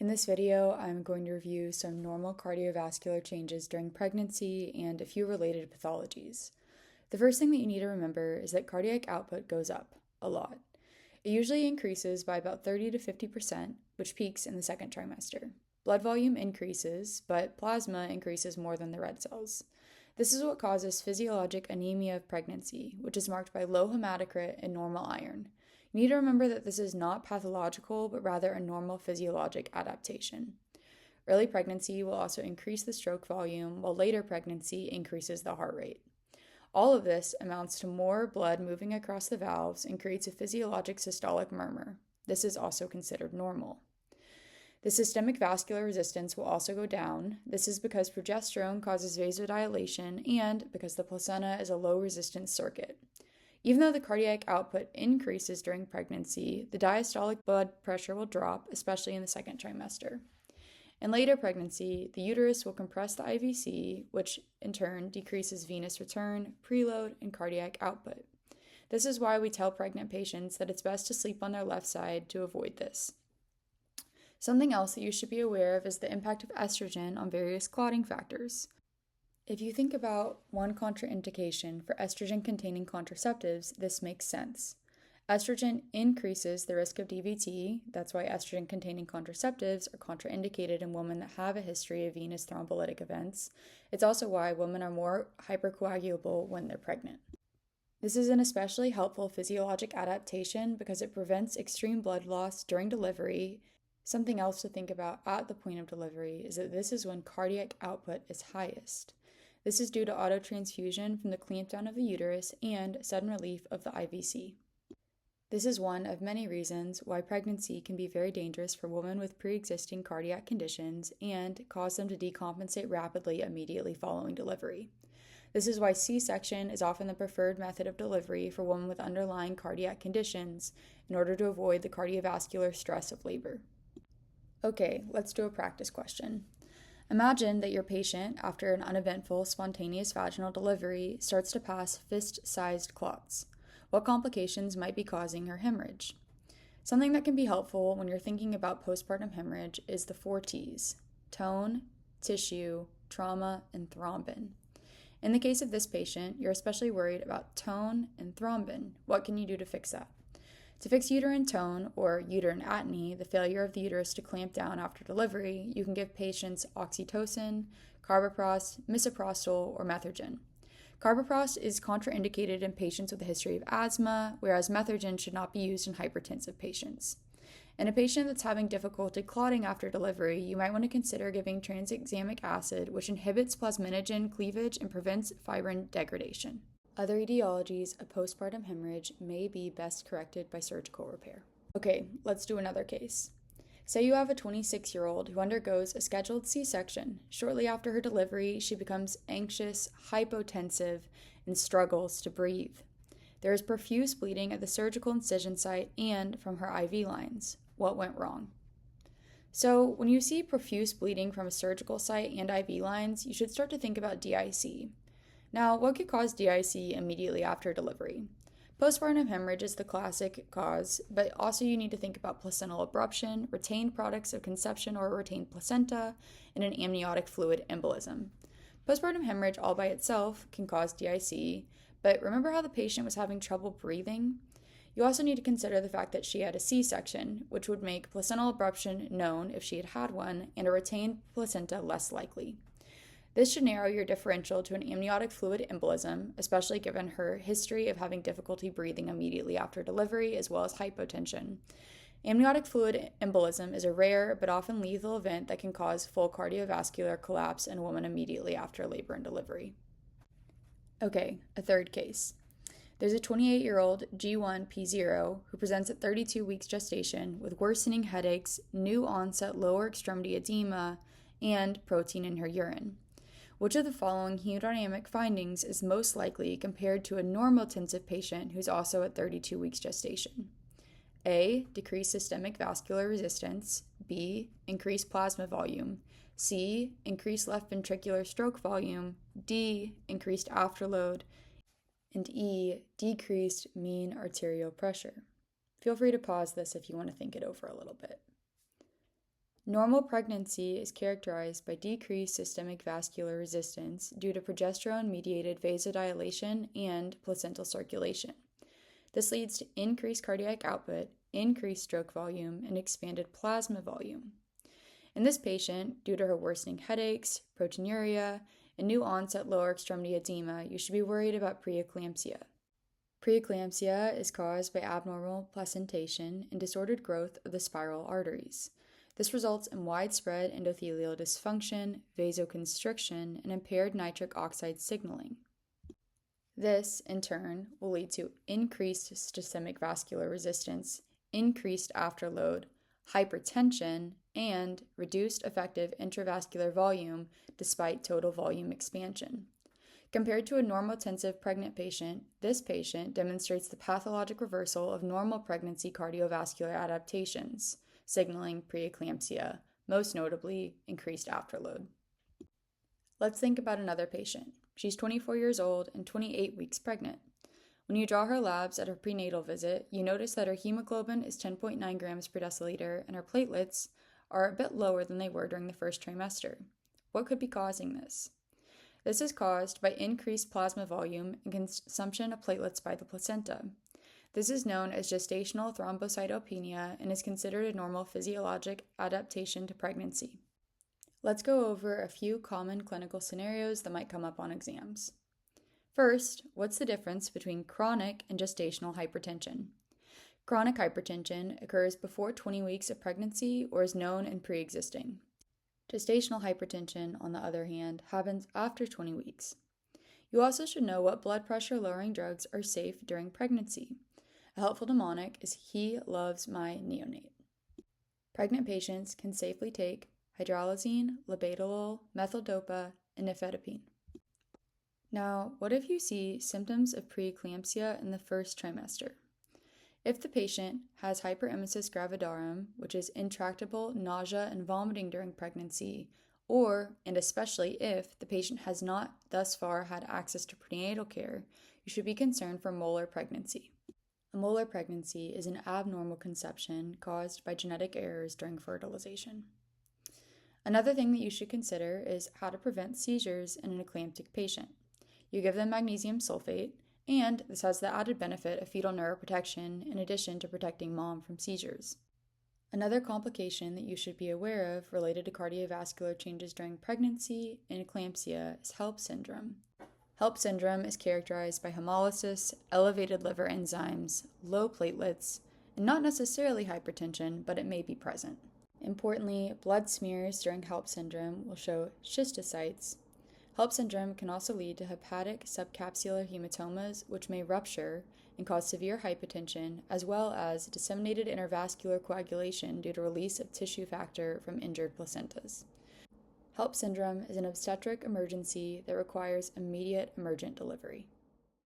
In this video, I'm going to review some normal cardiovascular changes during pregnancy and a few related pathologies. The first thing that you need to remember is that cardiac output goes up a lot. It usually increases by about 30 to 50%, which peaks in the second trimester. Blood volume increases, but plasma increases more than the red cells. This is what causes physiologic anemia of pregnancy, which is marked by low hematocrit and normal iron. You need to remember that this is not pathological, but rather a normal physiologic adaptation. Early pregnancy will also increase the stroke volume, while later pregnancy increases the heart rate. All of this amounts to more blood moving across the valves and creates a physiologic systolic murmur. This is also considered normal. The systemic vascular resistance will also go down. This is because progesterone causes vasodilation and because the placenta is a low-resistance circuit. Even though the cardiac output increases during pregnancy, the diastolic blood pressure will drop, especially in the second trimester. In later pregnancy, the uterus will compress the IVC, which in turn decreases venous return, preload, and cardiac output. This is why we tell pregnant patients that it's best to sleep on their left side to avoid this. Something else that you should be aware of is the impact of estrogen on various clotting factors. If you think about one contraindication for estrogen-containing contraceptives, this makes sense. Estrogen increases the risk of DVT. That's why estrogen-containing contraceptives are contraindicated in women that have a history of venous thrombolytic events. It's also why women are more hypercoagulable when they're pregnant. This is an especially helpful physiologic adaptation because it prevents extreme blood loss during delivery. Something else to think about at the point of delivery is that this is when cardiac output is highest. This is due to autotransfusion from the clampdown of the uterus and sudden relief of the IVC. This is one of many reasons why pregnancy can be very dangerous for women with pre-existing cardiac conditions and cause them to decompensate rapidly immediately following delivery. This is why C-section is often the preferred method of delivery for women with underlying cardiac conditions in order to avoid the cardiovascular stress of labor. Okay, let's do a practice question. Imagine that your patient, after an uneventful, spontaneous vaginal delivery, starts to pass fist-sized clots. What complications might be causing her hemorrhage? Something that can be helpful when you're thinking about postpartum hemorrhage is the 4 T's: tone, tissue, trauma, and thrombin. In the case of this patient, you're especially worried about tone and thrombin. What can you do to fix that? To fix uterine tone, or uterine atony, the failure of the uterus to clamp down after delivery, you can give patients oxytocin, carbaprost, misoprostol, or methergin. Carbaprost is contraindicated in patients with a history of asthma, whereas methergin should not be used in hypertensive patients. In a patient that's having difficulty clotting after delivery, you might want to consider giving tranexamic acid, which inhibits plasminogen cleavage and prevents fibrin degradation. Other etiologies of postpartum hemorrhage may be best corrected by surgical repair. Okay, let's do another case. Say you have a 26-year-old who undergoes a scheduled C-section. Shortly after her delivery, she becomes anxious, hypotensive, and struggles to breathe. There is profuse bleeding at the surgical incision site and from her IV lines. What went wrong? So, when you see profuse bleeding from a surgical site and IV lines, you should start to think about DIC. Now, what could cause DIC immediately after delivery? Postpartum hemorrhage is the classic cause, but also you need to think about placental abruption, retained products of conception or retained placenta, and an amniotic fluid embolism. Postpartum hemorrhage all by itself can cause DIC, but remember how the patient was having trouble breathing? You also need to consider the fact that she had a C-section, which would make placental abruption known if she had had one, and a retained placenta less likely. This should narrow your differential to an amniotic fluid embolism, especially given her history of having difficulty breathing immediately after delivery, as well as hypotension. Amniotic fluid embolism is a rare but often lethal event that can cause full cardiovascular collapse in a woman immediately after labor and delivery. Okay, a third case. There's a 28-year-old G1P0 who presents at 32 weeks gestation with worsening headaches, new onset lower extremity edema, and protein in her urine. Which of the following hemodynamic findings is most likely compared to a normotensive patient who's also at 32 weeks gestation? A. Decreased systemic vascular resistance. B. Increased plasma volume. C. Increased left ventricular stroke volume. D. Increased afterload. And E. Decreased mean arterial pressure. Feel free to pause this if you want to think it over a little bit. Normal pregnancy is characterized by decreased systemic vascular resistance due to progesterone-mediated vasodilation and placental circulation. This leads to increased cardiac output, increased stroke volume, and expanded plasma volume. In this patient, due to her worsening headaches, proteinuria, and new onset lower extremity edema, you should be worried about preeclampsia. Preeclampsia is caused by abnormal placentation and disordered growth of the spiral arteries. This results in widespread endothelial dysfunction, vasoconstriction, and impaired nitric oxide signaling. This, in turn, will lead to increased systemic vascular resistance, increased afterload, hypertension, and reduced effective intravascular volume despite total volume expansion. Compared to a normotensive pregnant patient, this patient demonstrates the pathologic reversal of normal pregnancy cardiovascular adaptations, signaling preeclampsia, most notably increased afterload. Let's think about another patient. She's 24 years old and 28 weeks pregnant. When you draw her labs at her prenatal visit, you notice that her hemoglobin is 10.9 grams per deciliter and her platelets are a bit lower than they were during the first trimester. What could be causing this? This is caused by increased plasma volume and consumption of platelets by the placenta. This is known as gestational thrombocytopenia and is considered a normal physiologic adaptation to pregnancy. Let's go over a few common clinical scenarios that might come up on exams. First, what's the difference between chronic and gestational hypertension? Chronic hypertension occurs before 20 weeks of pregnancy or is known and pre-existing. Gestational hypertension, on the other hand, happens after 20 weeks. You also should know what blood pressure lowering drugs are safe during pregnancy. A helpful mnemonic is "He loves my neonate." Pregnant patients can safely take hydralazine, labetalol, methyldopa, and nifedipine. Now, what if you see symptoms of preeclampsia in the first trimester? If the patient has hyperemesis gravidarum, which is intractable nausea and vomiting during pregnancy, or, and especially if, the patient has not thus far had access to prenatal care, you should be concerned for molar pregnancy. A molar pregnancy is an abnormal conception caused by genetic errors during fertilization. Another thing that you should consider is how to prevent seizures in an eclamptic patient. You give them magnesium sulfate, and this has the added benefit of fetal neuroprotection in addition to protecting mom from seizures. Another complication that you should be aware of related to cardiovascular changes during pregnancy and eclampsia is HELLP syndrome. HELLP syndrome is characterized by hemolysis, elevated liver enzymes, low platelets, and not necessarily hypertension, but it may be present. Importantly, blood smears during HELLP syndrome will show schistocytes. HELLP syndrome can also lead to hepatic subcapsular hematomas, which may rupture and cause severe hypotension, as well as disseminated intravascular coagulation due to release of tissue factor from injured placentas. HELLP syndrome is an obstetric emergency that requires immediate emergent delivery.